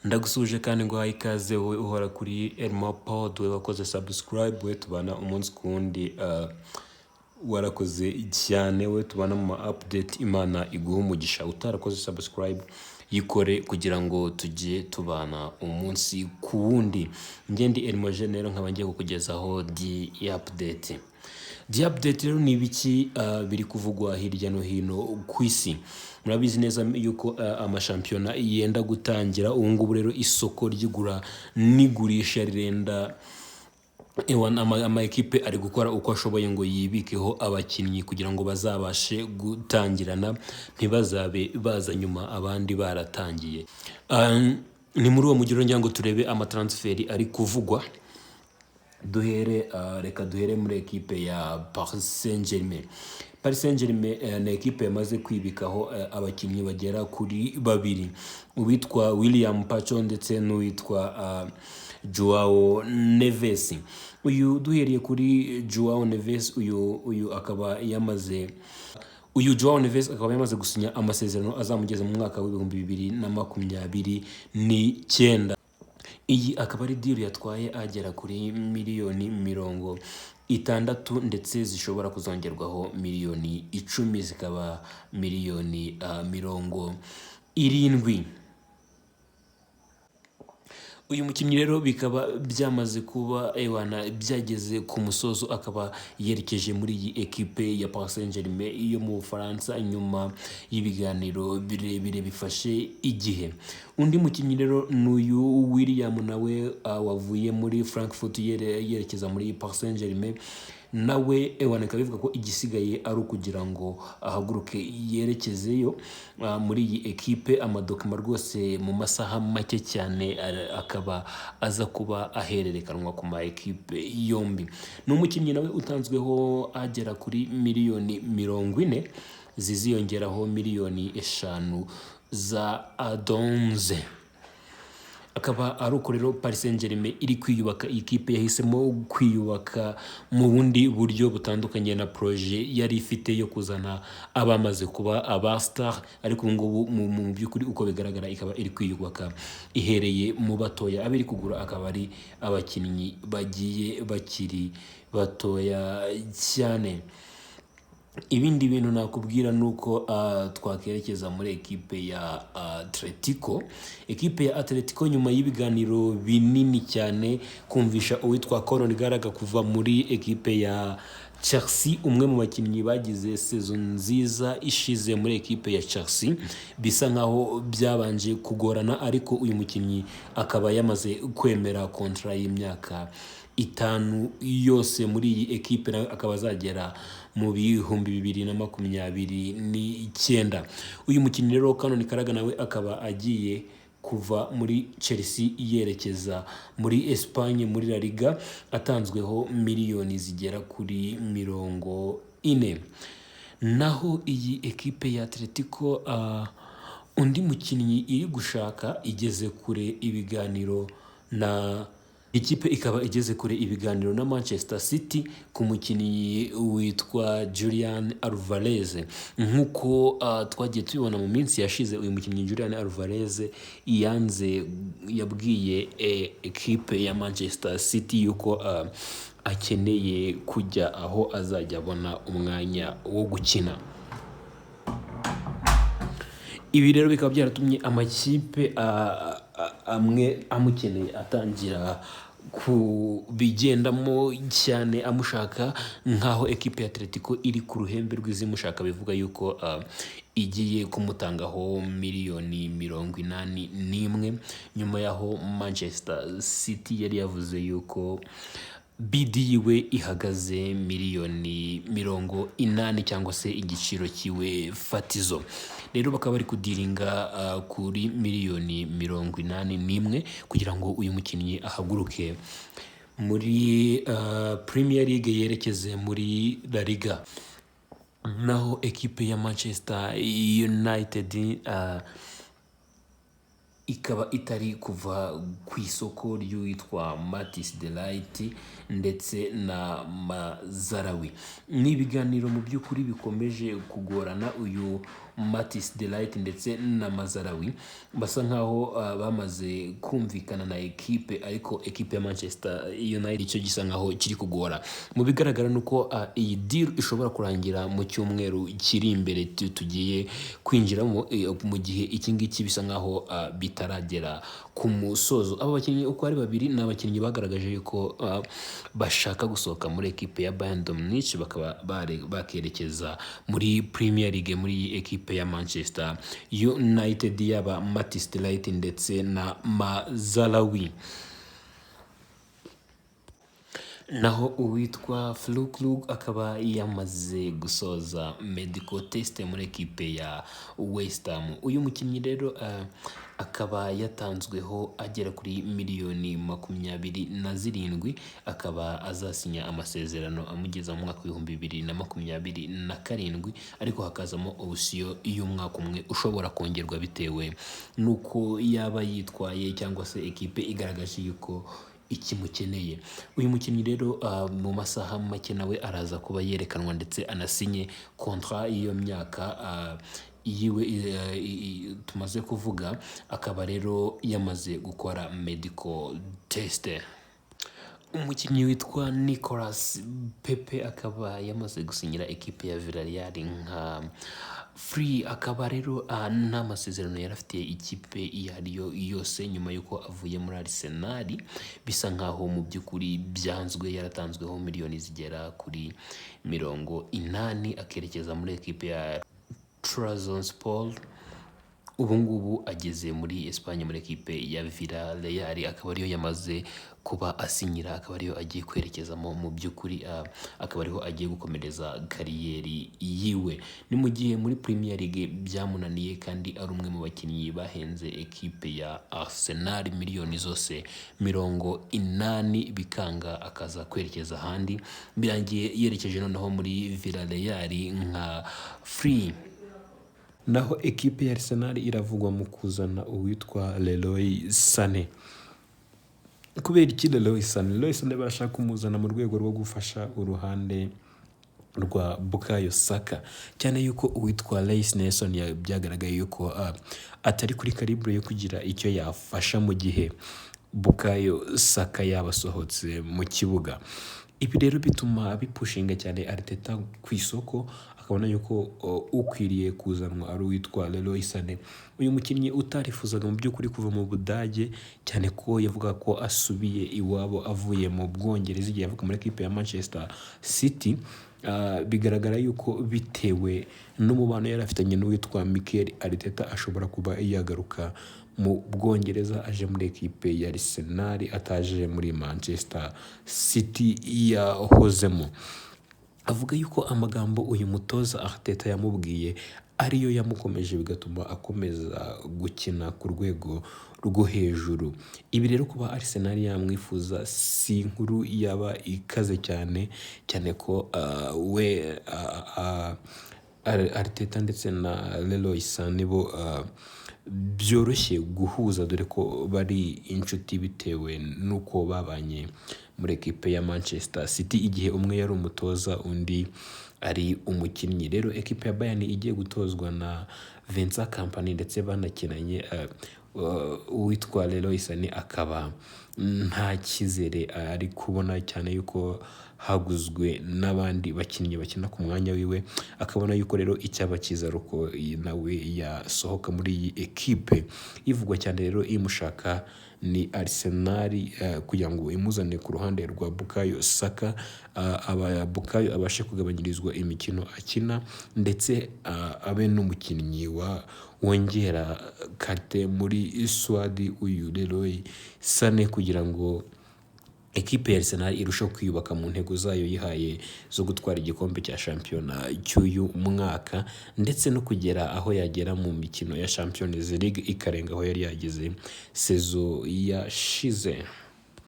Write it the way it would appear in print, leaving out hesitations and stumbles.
Ndagusuje kandi ngo ikaze wowe uhora kuri Elmo Pod, we wakoze subscribe, we tubana umunsi kundi warakoze cyane, we tubana mu update. Imana iguha umugisha. Utarakoze subscribe yikore kugira ngo tujye tubana umunsi ku wundi. Ngendi Elmo Genero nkaba ngiye kukugezaho di update. Di update rero ni ibiki biri kuvugwa hirya no hino ku isi. Murabizi neza yuko amashampiyona yenda gutangira. Ubu ngubu rero isoko ry'igura n'igurisha rirenda ama ekipe ari gukora uko ashoboye ngo yibikeho abakinnyi kugira ngo bazabashe gutangirana, ntibazabe baza nyuma abandi baratangiye. Ni muri uwo mugiro ngira ngo turebe amatransferi ari kuvugwa. Reka duhere muri ekipe ya Paris Saint-Germain. Paris Saint-Germain ni ekipe yamaze kwibikaho abakinnyi bagera kuri babiri, uwitwa William Pacho ndetse n'uwitwa Joao Neves. Uyu duhereye kuri Joao Neves, uyu akaba yamaze Joao Neves akaba yamaze gusinya amasezerano azamugeza mu mwaka w'2029. Iyi akaba ari deal yatwaye agera kuri miliyoni 60, ndetse zishobora kuzongerwaho miliyoni 10 zikaba miliyoni 70. Uyu mukinnyi rero bikaba byamaze kuba byageze ku musozo, akaba yerekeje muri iyi ekipe ya Paris Saint-Germain yo mu Bufaransa nyuma y'ibiganiro birebire bifashe igihe. Undi mukinnyi rero n'uyu William, nawe wavuye muri Frankfurt yerekeza muri Paris Saint-Germain. Nawe bikabivuga ko igisigaye ari ukugira ngo ahaguruke yerekezeyo muri iyi ekipe. Amadokima rwose mu masaha make cyane akaba aza kuba ahererekanwa ku ma ekipe yombi. Ni umukinnyi nawe utanzweho agera kuri miliyoni 40, ziziyongeraho miliyoni 5 za adonze. Akaba ari uko rero Paris Saint-Germain iri kwiyubaka. Ikipe yahisemo kwiyubaka mu bundi buryo butandukanye na projet yari ifite yo kuzana abamaze kuba abastar, ariko ngubu mu by'ukuri uko bigaragara ikaba iri kwiyubaka ihereye mu batoya. Abiri kugura akaba ari abakinnyi bagiye bakiri batoya cyane. Ibindi bintu nakubwira nuko twakerekeza muri ekipe ya Atletico. Ekipe ya Atletico nyuma y'ibiganiro binini cyane kumvisha uwitwa Conor Gallagher kuva muri ekipe ya Chelsea, umwe mu bakinnyi bagize season nziza ishize muri ekipe ya Chelsea, bisa nkaho byabanje kugorana, ariko uyu mukinnyi akaba yamaze kwemera kontra y'imyaka 5 yose muri iyi ekipe, akaba azagera mu 2029. Uyu mukinnyi rero Conor Gallagher nawe akaba agiye kuva muri Chelsea yerekeza muri Espagne muri La Liga, atanzweho miliyoni zigera kuri 40. Naho iyi ekipe ya Atletico undi mukinnyi iri gushaka igeze kure ibiganiro na ikipe ikaba igeze kure ibiganiro na Manchester City ku mukinnyi witwa Julian Alvarez. Nkuko twagiye tubibona mu minsi yashize, uyu mukinnyi Julian Alvarez yabwiye ekipe ya Manchester City yuko akeneye kujya aho azajya abona umwanya wo gukina. Ibi rero bikaba byaratumye amakipe amwe amukeneye atangira kubigendamo cyane amushaka, nkaho ekipe ya Atletico iri ku ruhembe rw'izimushaka, bivuga yuko igiye kumutangaho miliyoni 81, nyuma yaho Manchester City yari yavuze yuko bid yiwe ihagaze miliyoni 80 cyangwa se igiciro kiwe fatizo. Rero bakaba bari kudiringa kuri miliyoni 81 kugira ngo uyu mukinnyi ahaguruke muri Premier League yerekeze muri La Liga. Naho ekipe ya Manchester United ikaba itari kuva ku isoko ry'uwitwa Mathis de Ligt ndetse na Mazarawi. Ni ibiganiro mu by'ukuri bikomeje kugorana. Uyu Matisse de Ligt ndetse na Mazraoui basa nkaho bamaze kumvikana na ekipe, ariko ekipe ya Manchester United icyo gisa nkaho kiri kugora. Mu bigaragara nuko iyi deal ishobora kurangira mu cyumweru kiri imbere tugiye kwinjiramo, mu gihe iki ngiki bisa nkaho bitaragera ku musozo. Aba bakinnyi uko ari babiri ni abakinnyi bagaragaje yuko bashaka gusohoka muri ekipe ya Bayern Munich bakaba bakerekeza muri Premier League muri iyi ekipe ya Manchester United, yaba Matisse de Ligt ndetse na Mazraoui. Naho uwitwa Füllkrug akaba yamaze gusoza medical test muri ekipe ya West Ham. Uyu mukinnyi rero akaba yatanzweho agera kuri miliyoni 27, akaba azasinya amasezerano amugeza mu mwaka w'ibihumbi 2027, ariko hakazamo option y'umwaka umwe ushobora kongerwa bitewe nuko yaba yitwaye cyangwa se ekipe igaragaje yuko ikimukeneye. Uyu mukinnyi rero mu masaha make nawe araza kuba yerekanwa ndetse anasinye kontra y'iyo myaka yiwe tumaze kuvuga, akaba rero yamaze gukora medical test. Umukinnyi witwa Nicolas Pepe akaba yamaze gusinyira ekipe ya Villarreal nka free, akaba rero nta masezerano yarafitiye ikipe iyo ariyo yose nyuma yuko avuye muri Arsenal. Bisa nkaho mu by'ukuri byanzwe, yaratanzweho miliyoni zigera kuri 80 akerekeza muri ekipe ya Trabzonspor. Ubu ngubu ageze muri Espagne muri ekipe ya Villarreal, akaba ariyo yamaze kuba asinyira, akaba ariyo agiye kwerekezamo mu by'ukuri, akaba ariho agiye gukomereza kariyeri yiwe. Ni mu gihe muri Premier League byamunaniye kandi ari umwe mu bakinnyi bahenze ekipe ya Arsenal miliyoni zose 80 bikanga, akaza kwerekeza ahandi, birangiye yerekeje noneho muri Villarreal nka free. Naho ekipe ya Arsenal iravugwa mu kuzana uwitwa Leroy Sané. Kubera iki Leroy Sané? Leroy Sané barashaka kumuzana mu rwego rwo gufasha uruhande rwa Bukayo Saka, cyane yuko uwitwa Reiss Nelson byagaragaye yuko atari kuri calibre yo kugira icyo yafasha mu gihe Bukayo Saka yabasohotse mu kibuga. Ibi rero bituma bipushinga cyane Arteta ku isoko, akabona yuko ukwiriye kuzanwa ari uwitwa Leroy Sané. Uyu mukinnyi utarifuzaga mu by'ukuri kuva mu Budage, cyane ko yavuga ko asubiye iwabo avuye mu Bwongereza igihe yavuga muri ekipe ya Manchester City. Bigaragara yuko bitewe n'umubano yari afitanye n'uwitwa Mikel Arteta ashobora kuba yagaruka mu Bwongereza aje muri ekipe ya Arsenal ataje muri Manchester City yahozemo. Avuga yuko amagambo uyu mutoza Arteta yamubwiye ariyo yamukomeje bigatuma akomeza gukina ku rwego rwo hejuru. Ibi rero kuba Arsenal yamwifuza si inkuru yaba ikaze cyane ko we Arteta ndetse na Leroy Sané bo byoroshye guhuza, dore ko bari inshuti bitewe nuko babanye muri ekipe ya Manchester City igihe umwe yari umutoza undi ari umukinnyi. Rero ekipe ya Bayern igiye gutozwa na Vincent Kompany ndetse banakinanye, uwitwa Leroy Sané akaba nta cyizere ari kubona, cyane yuko haguzwe n'abandi bakinnyi bakina ku mwanya wiwe. Akabona yuko rero icyaba cyiza ruko nawe yasohoka muri iyi ekipe. Ivugwa cyane rero imushaka ni Arsenal kugira ngo imuzane ku ruhande rwa Bukayo Saka, Bukayo abashe kugabanyirizwa imikino akina ndetse abe n'umukinnyi wongera karte muri Swadi uyu Leroy Sané, kugira ngo ekipe ya Arsenal irushaho kwiyubaka mu ntego zayo yihaye zo gutwara igikombe cya shampiyona cy'uyu mwaka, ndetse no kugera aho yagera mu mikino ya Champions League ikarenga aho yari yageze sezo yashize.